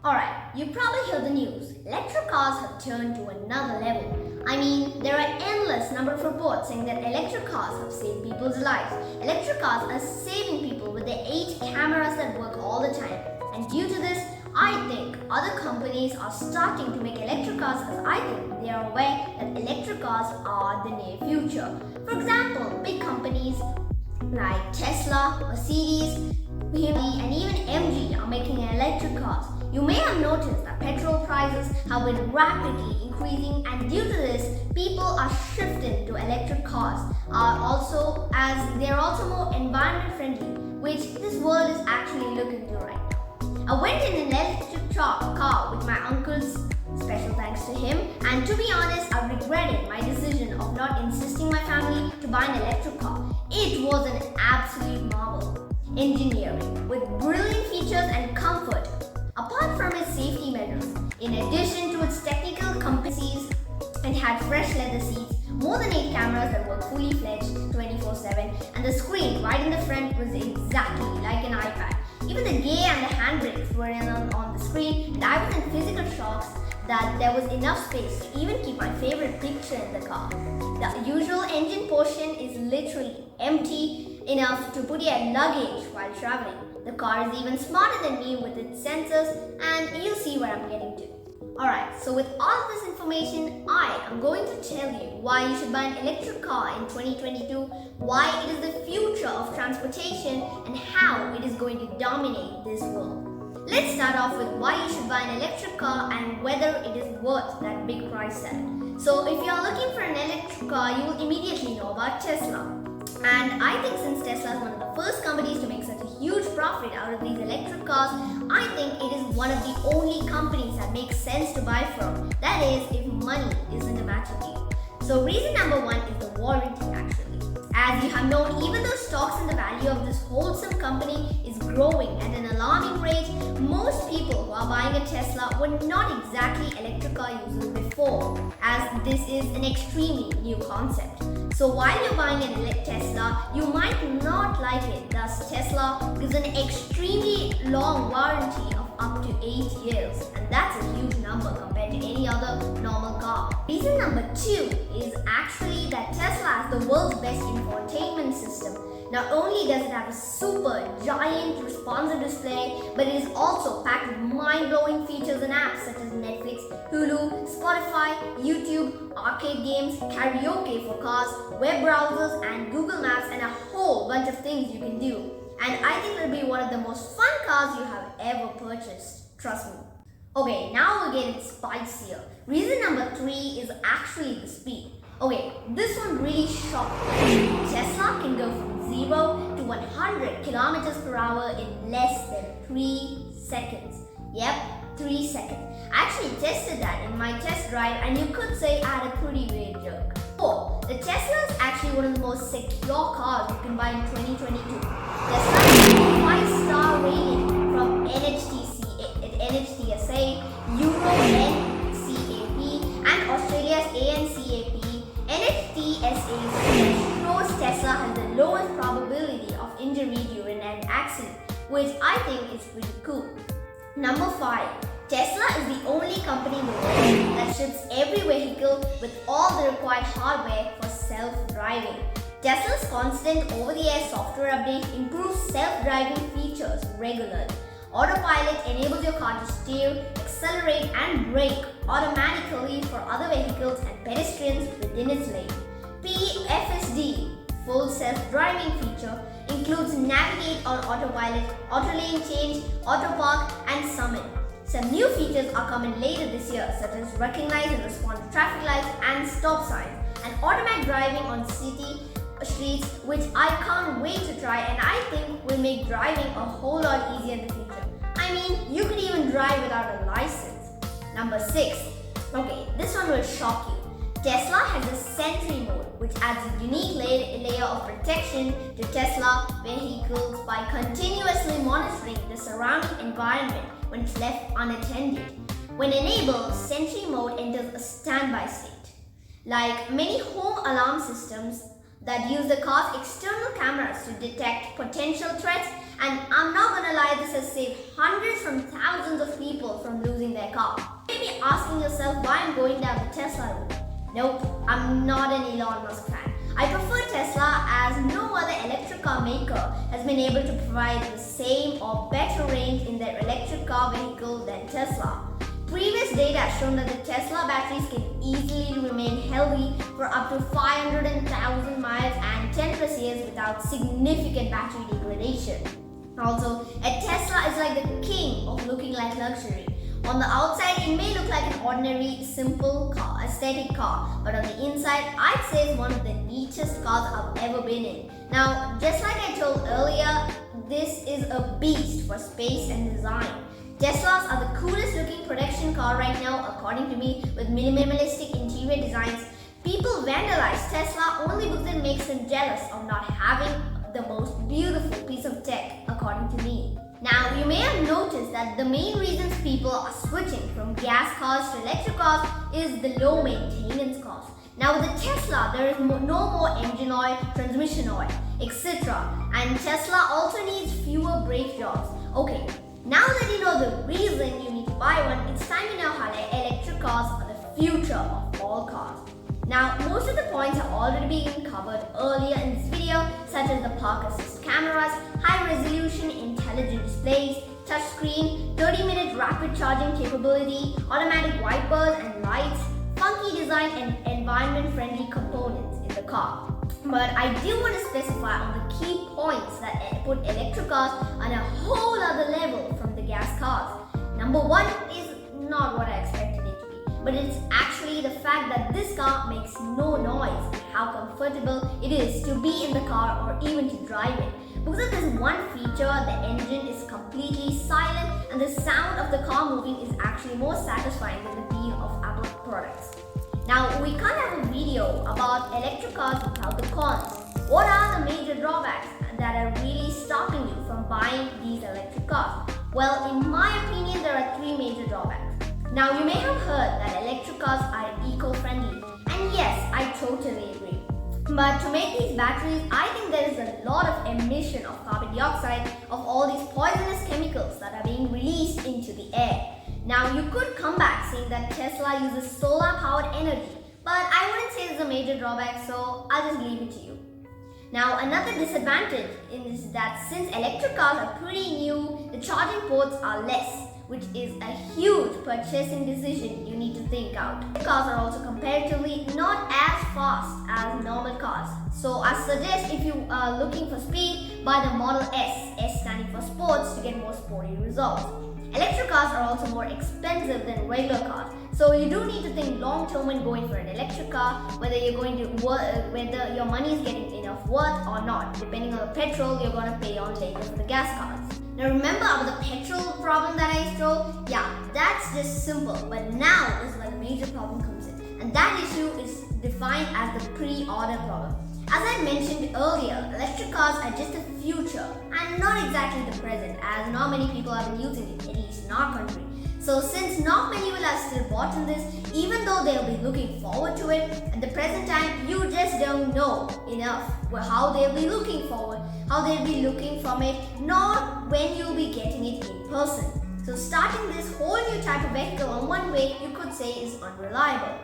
Alright, you probably heard the news. Electric cars have turned to another level. I mean, there are endless number of reports saying that electric cars have saved people's lives. Electric cars are saving people with their 8 cameras that work all the time. And due to this, I think other companies are starting to make electric cars as I think they are aware that electric cars are the near future. For example, big companies like Tesla, Mercedes, BMW and even MG are making electric cars. You may have noticed that petrol prices have been rapidly increasing, and due to this, people are shifting to electric cars as they are also more environment friendly, which this world is actually looking to right now. I went in an electric car with my uncle's, special thanks to him, and to be honest, I regretted my decision of not insisting my family to buy an electric car. It was an absolute marvel. Engineering with brilliant features and comfort. Apart from its safety measures, in addition to its technical competencies, it had fresh leather seats, more than 8 cameras that were fully fledged 24/7, and the screen right in the front was exactly like an iPad. Even the gear and the handbrakes were on the screen, and I was in physical shocks that there was enough space to even keep my favorite picture in the car. The usual engine portion is literally empty enough to put your luggage while traveling. The car is even smarter than me with its sensors, and you'll see where I'm getting to. Alright, so with all of this information, I am going to tell you why you should buy an electric car in 2022, why it is the future of transportation, and how it is going to dominate this world. Let's start off with why you should buy an electric car and whether it is worth that big price tag. So if you're looking for an electric car, you will immediately know about Tesla. And I think since Tesla is one of the first companies to make such a huge profit out of these electric cars, I think it is one of the only companies that makes sense to buy from. That is, if money isn't a matter to you. So reason number 1 is the warranty actually. As you have known, even though stocks and the value of this wholesome company is growing at an alarming rate, most people who are buying a Tesla were not exactly electric car users before, as this is an extremely new concept. So while you're buying a Tesla, you might not like it. Thus, Tesla gives an extremely long warranty of up to 8 years, and that's a huge number compared to any other normal car. Reason number 2 is actually that Tesla has the world's best infotainment system. Not only does it have a super giant responsive display, but it is also packed with mind-blowing features and apps such as Netflix, Hulu, Spotify, YouTube, arcade games, karaoke for cars, web browsers, and Google Maps, and a whole bunch of things you can do. And I think it'll be one of the most fun cars you have ever purchased. Trust me. Okay, now we're getting spicier. Reason number 3 is actually the speed. Okay, this one really shocked me. Tesla can go from 0 to 100 kilometers per hour in less than 3 seconds. Yep, 3 seconds. I actually tested that in my test drive, and you could say I had a pretty weird jerk. 4. The Tesla is actually one of the most secure cars you can buy in 2022. Tesla has a 5-star rating from NHTSA, Euro NCAP, and Australia's ANCAP. NHTSA shows Tesla has the lowest probability of injury during an accident, which I think is pretty cool. Number 5. Tesla is the only company in the world that ships every vehicle with all the required hardware for self-driving. Tesla's constant over-the-air software update improves self-driving features regularly. Autopilot enables your car to steer, accelerate, and brake automatically for other vehicles and pedestrians within its lane. PFSD, full self-driving feature, includes navigate on autopilot, auto lane change, auto park, and summon. Some new features are coming later this year, such as recognize and respond to traffic lights and stop signs, and automatic driving on city streets, which I can't wait to try, and I think will make driving a whole lot easier in the future. I mean, you could even drive without a license. Number 6. Okay, this one will shock you. Tesla has a Sentry mode, which adds a unique layer of protection to Tesla vehicles by continuously monitoring the surrounding environment when it's left unattended. When enabled, Sentry mode enters a standby state. Like many home alarm systems that use the car's external cameras to detect potential threats, and I'm not gonna lie, this has saved hundreds from thousands of people from losing their car. You may be asking yourself why I'm going down the Tesla route. Nope, I'm not an Elon Musk fan. I prefer Tesla as no other electric car maker has been able to provide the same or better range in their electric car vehicle than Tesla. Previous data has shown that the Tesla batteries can easily remain healthy for up to 500,000 miles and 10 plus years without significant battery degradation. Also, a Tesla is like the king of looking like luxury. On the outside, it may look like an ordinary, simple car, aesthetic car, but on the inside, I'd say it's one of the neatest cars I've ever been in. Now, just like I told earlier, this is a beast for space and design. Teslas are the coolest looking production car right now, according to me, with minimalistic interior designs. People vandalize Tesla only because it makes them jealous of not having the most beautiful piece of tech, according to me. Now, you may have noticed that the main reasons people are switching from gas cars to electric cars is the low maintenance cost. Now, with the Tesla, there is no more engine oil, transmission oil, etc. And Tesla also needs fewer brake jobs. Okay, now that you know the reason you need to buy one, it's time you know how electric cars are the future of all cars. Now, most of the points have already been covered earlier in this video, such as the park assist cameras, high resolution intelligent displays, touchscreen, 30-minute rapid charging capability, automatic wipers and lights, funky design and environment-friendly components in the car. But I do want to specify on the key points that put electric cars on a whole other level from the gas cars. Number one is not what I expected it to be, but it's actually the fact that this car makes no noise and how comfortable it is to be in the car or even to drive it. Because of this one feature, the engine is completely silent and the sound of the car moving is actually more satisfying than the beat of Apple products. Now, we can't have a video about electric cars without the cons. What are the major drawbacks that are really stopping you from buying these electric cars? Well, in my opinion, there are three major drawbacks. Now, you may have heard that electric cars are eco-friendly, and yes, I totally agree. But to make these batteries, I think there is a lot of emission of carbon dioxide of all these poisonous chemicals that are being released into the air. Now, you could come back saying that Tesla uses solar-powered energy, but I wouldn't say it's a major drawback, so I'll just leave it to you. Now, another disadvantage is that since electric cars are pretty new, the charging ports are less, which is a huge purchasing decision you need to think out. Cars are also comparatively not as fast as normal cars. So I suggest if you are looking for speed, buy the Model S, S standing for sports, to get more sporty results. Electric cars are also more expensive than regular cars, so you do need to think long term when going for an electric car, whether whether your money is getting enough worth or not, depending on the petrol you're going to pay on later for the gas cars. Now remember about the petrol problem that I told? Yeah, that's just simple, but now is where the major problem comes in, and that issue is defined as the pre-order problem. As I mentioned earlier, electric cars are just the future and not exactly the present, as not many people have been using it, at least in our country. So since not many will have still bought in this, even though they'll be looking forward to it, at the present time you just don't know enough how they'll be looking forward, how they'll be looking from it, nor when you'll be getting it in person. So starting this whole new type of vehicle on one way, you could say, is unreliable.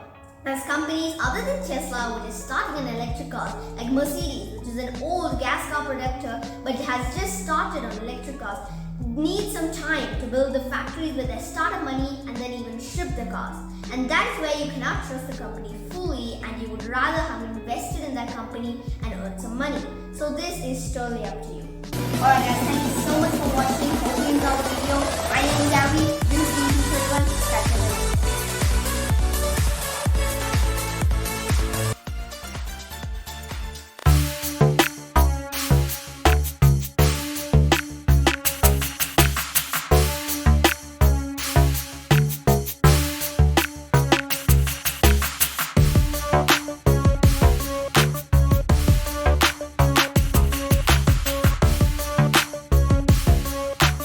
As companies other than Tesla, which is starting an electric car, like Mercedes, which is an old gas car producer but has just started on electric cars, need some time to build the factories with their startup money and then even ship the cars. And that is where you cannot trust the company fully, and you would rather have invested in that company and earned some money. So this is totally up to you. Alright guys, thank you so much for watching. Hope you enjoyed the video. My name is Gabby.